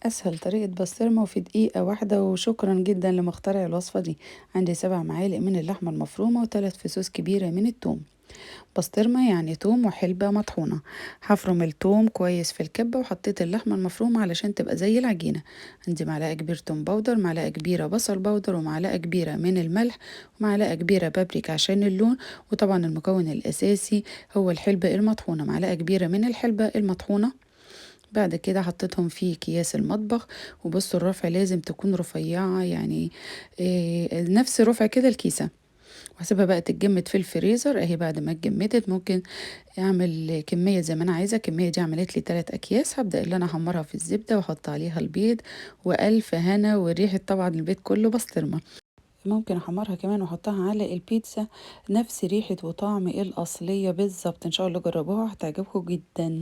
أسهل طريقة بسطرمة وفي دقيقة واحدة، وشكرا جدا لمخترع الوصفة دي. عندي 7 معالق من اللحمة المفرومة و3 فصوص كبيرة من التوم. بسطرمة يعني توم وحلبة مطحونة. هفرم التوم كويس في الكبة وحطيت اللحمة المفرومة علشان تبقى زي العجينة. عندي معلقة كبيرة توم باودر، معلقة كبيرة بصل باودر، ومعلقة كبيرة من الملح، ومعلقة كبيرة بابريكا عشان اللون. وطبعا المكون الأساسي هو الحلبة المطحونة، معلقة كبيرة من الحلبة المطحونة. بعد كده حطيتهم في اكياس المطبخ. وبصوا الرفع لازم تكون رفيعة، يعني نفس رفع كده الكيسة. وهسيبها بقى تتجمد في الفريزر اهي. بعد ما اتجمدت ممكن اعمل كمية زي ما انا عايزة. الكمية دي عملت لي 3 اكياس. هبدأ اللي انا احمرها في الزبدة واحط عليها البيض. والف هنا وريحة طبعا البيت كله بسطرمة. ممكن احمرها كمان واحطها على البيتزا. نفس ريحة وطعم الاصلية بالظبط. ان شاء الله جربوها هتعجبكم جدا.